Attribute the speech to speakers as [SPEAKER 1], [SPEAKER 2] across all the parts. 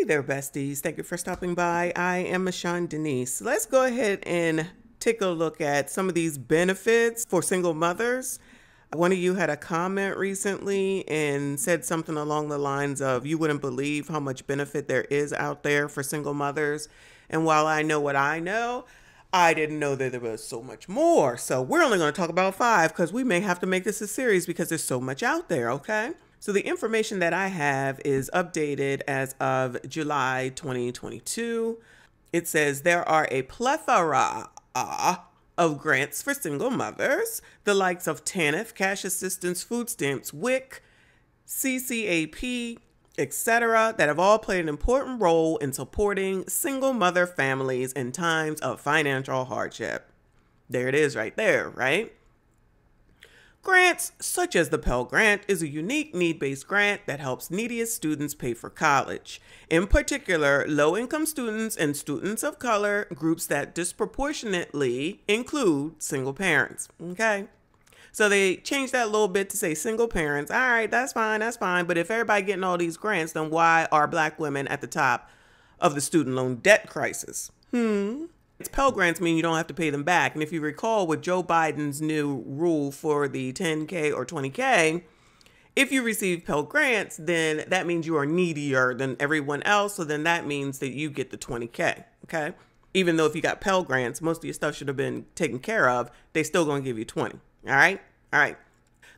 [SPEAKER 1] there, besties. Thank you for stopping by. I am MICHONDENYSE. Let's go ahead and take a look at some of these benefits for single mothers. One of you had a comment recently and said something along the lines of, you wouldn't believe how much benefit there is out there for single mothers. And while I know what I know, I didn't know that there was so much more. So we're only going to talk about 5 because we may have to make this a series because there's so much out there, okay? So the information that I have is updated as of July 2022. It says there are a plethora of grants for single mothers, the likes of TANF, cash assistance, food stamps, WIC, CCAP, etc., that have all played an important role in supporting single mother families in times of financial hardship. There it is right there, right? Grants, such as the Pell Grant, is a unique need-based grant that helps neediest students pay for college. In particular, low-income students and students of color, groups that disproportionately include single parents, okay? So they changed that a little bit to say single parents. All right, that's fine, that's fine. But if everybody getting all these grants, then why are Black women at the top of the student loan debt crisis? Pell Grants mean you don't have to pay them back. And if you recall with Joe Biden's new rule for the 10K or 20K, if you receive Pell Grants, then that means you are needier than everyone else. So then that means that you get the 20K, okay? Even though if you got Pell Grants, most of your stuff should have been taken care of. They still going to give you 20, all right? All right.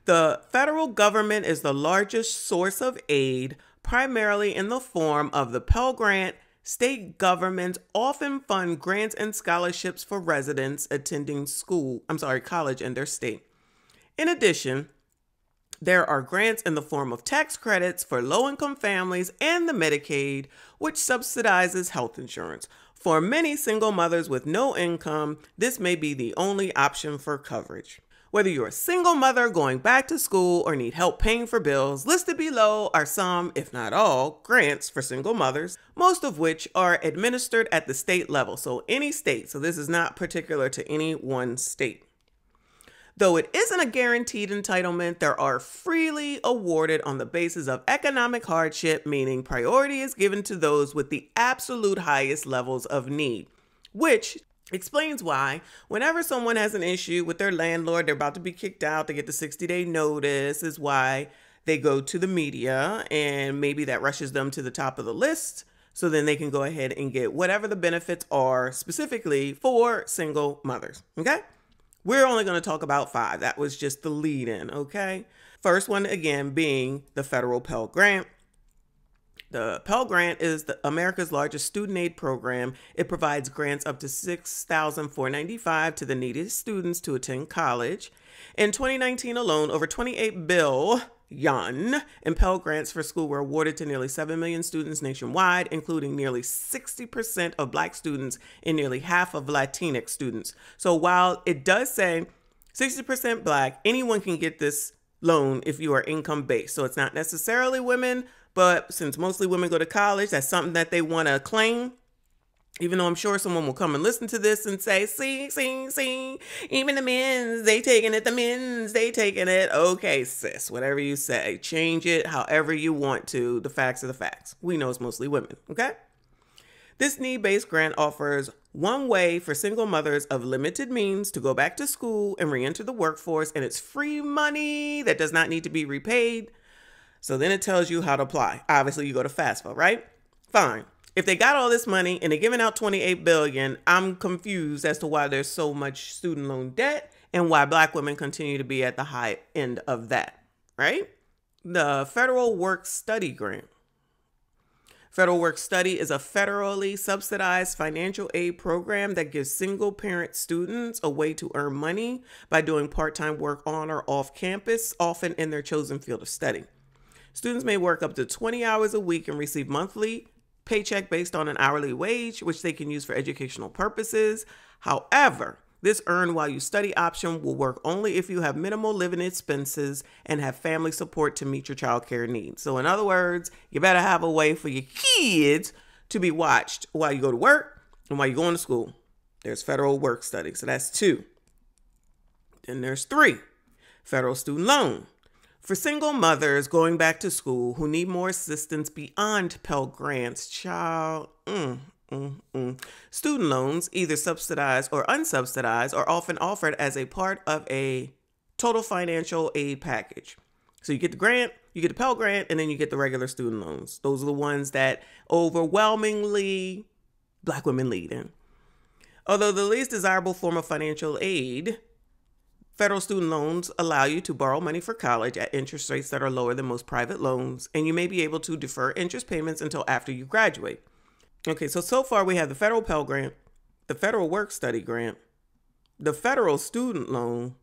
[SPEAKER 1] The federal government is the largest source of aid, primarily in the form of the Pell Grant. State governments often fund grants and scholarships for residents attending college in their state. In addition, there are grants in the form of tax credits for low-income families and the Medicaid, which subsidizes health insurance. For many single mothers with no income, this may be the only option for coverage. Whether you're a single mother going back to school or need help paying for bills, listed below are some, if not all, grants for single mothers, most of which are administered at the state level. So any state. So this is not particular to any one state. Though it isn't a guaranteed entitlement, there are freely awarded on the basis of economic hardship, meaning priority is given to those with the absolute highest levels of need, which explains why whenever someone has an issue with their landlord, they're about to be kicked out, they get the 60-day notice, is why they go to the media, and maybe that rushes them to the top of the list. So then they can go ahead and get whatever the benefits are specifically for single mothers. Okay. We're only going to talk about 5. That was just the lead in. Okay. First one, again, being the federal Pell Grant. The Pell Grant is America's largest student aid program. It provides grants up to $6,495 to the neediest students to attend college. In 2019 alone, over $28 billion in Pell Grants for school were awarded to nearly 7 million students nationwide, including nearly 60% of Black students and nearly half of Latinx students. So while it does say 60% Black, anyone can get this loan if you are income-based. So it's not necessarily women, but since mostly women go to college, that's something that they want to claim. Even though I'm sure someone will come and listen to this and say, see, even the men's, they taking it, the men's, they taking it. Okay, sis, whatever you say, change it however you want to. The facts are the facts. We know it's mostly women, okay? This need-based grant offers one way for single mothers of limited means to go back to school and re-enter the workforce, and it's free money that does not need to be repaid. So then it tells you how to apply. Obviously, you go to FAFSA, right? Fine. If they got all this money and they're giving out $28 billion, I'm confused as to why there's so much student loan debt and why Black women continue to be at the high end of that, right? The Federal Work Study Grant. Federal Work Study is a federally subsidized financial aid program that gives single parent students a way to earn money by doing part-time work on or off campus, often in their chosen field of study. Students may work up to 20 hours a week and receive monthly paycheck based on an hourly wage, which they can use for educational purposes. However, this earn while you study option will work only if you have minimal living expenses and have family support to meet your child care needs. So in other words, you better have a way for your kids to be watched while you go to work and while you're going to school. There's federal work study. So that's 2. Then there's 3, federal student loan. For single mothers going back to school who need more assistance beyond Pell Grants, student loans, either subsidized or unsubsidized, are often offered as a part of a total financial aid package. So you get the grant, you get the Pell Grant, and then you get the regular student loans. Those are the ones that overwhelmingly Black women lead in. Although the least desirable form of financial aid, federal student loans allow you to borrow money for college at interest rates that are lower than most private loans, and you may be able to defer interest payments until after you graduate. Okay, so far we have the federal Pell Grant, the federal work-study grant, the federal student loan,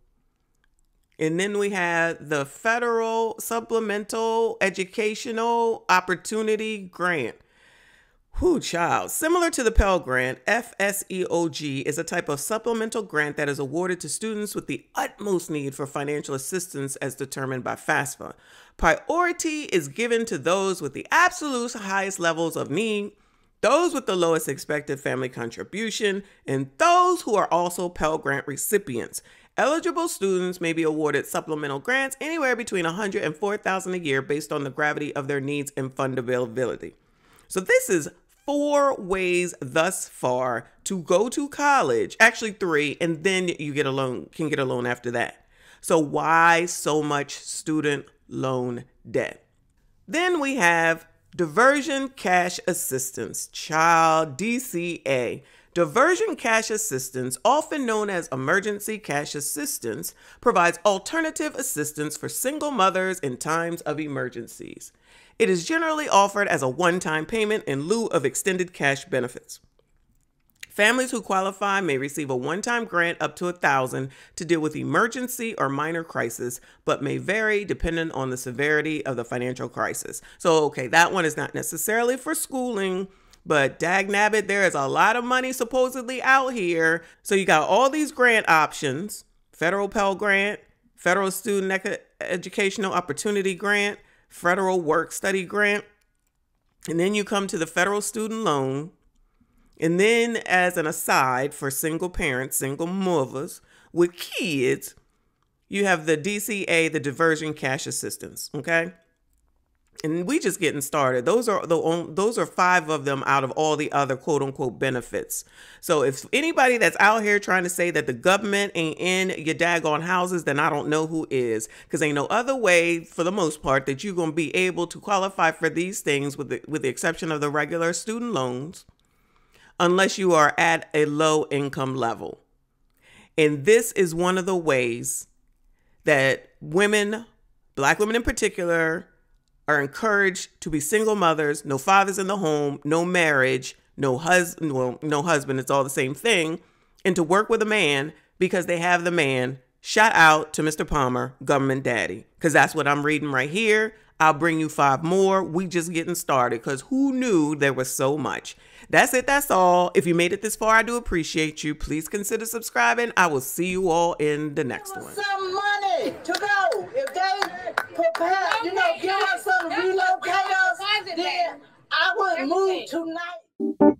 [SPEAKER 1] and then we have the federal supplemental educational opportunity grant. Whew, child. Similar to the Pell Grant, FSEOG is a type of supplemental grant that is awarded to students with the utmost need for financial assistance as determined by FAFSA. Priority is given to those with the absolute highest levels of need, those with the lowest expected family contribution, and those who are also Pell Grant recipients. Eligible students may be awarded supplemental grants anywhere between $100,000 and $4,000 a year based on the gravity of their needs and fund availability. So this is 4 ways thus far to go to college, actually 3, and then you get a loan, can get a loan after that. So why so much student loan debt? Then we have diversion cash assistance, child, DCA. Diversion cash assistance, often known as emergency cash assistance, provides alternative assistance for single mothers in times of emergencies. It is generally offered as a one-time payment in lieu of extended cash benefits. Families who qualify may receive a one-time grant up to $1,000 to deal with emergency or minor crisis, but may vary depending on the severity of the financial crisis. So, okay, that one is not necessarily for schooling, but dagnabbit, there is a lot of money supposedly out here. So you got all these grant options: federal Pell Grant, federal student educational opportunity grant, federal work-study grant, and then you come to the federal student loan. And then, as an aside, for single parents, single mothers with kids, you have the DCA, the diversion cash assistance, okay? And we just getting started. Those are 5 of them out of all the other quote unquote benefits. So if anybody that's out here trying to say that the government ain't in your daggone houses, then I don't know who is, because ain't no other way for the most part that you're going to be able to qualify for these things with the exception of the regular student loans, unless you are at a low income level. And this is one of the ways that women, Black women in particular, are encouraged to be single mothers, no fathers in the home, no marriage, no husband, it's all the same thing, and to work with a man because they have the man. Shout out to Mr. Palmer, government daddy, because that's what I'm reading right here. I'll bring you 5 more. We just getting started, because who knew there was so much? That's it. That's all. If you made it this far, I do appreciate you. Please consider subscribing. I will see you all in the next one.
[SPEAKER 2] Some money to go. If they prepare, give us some relocate us, then I would move tonight.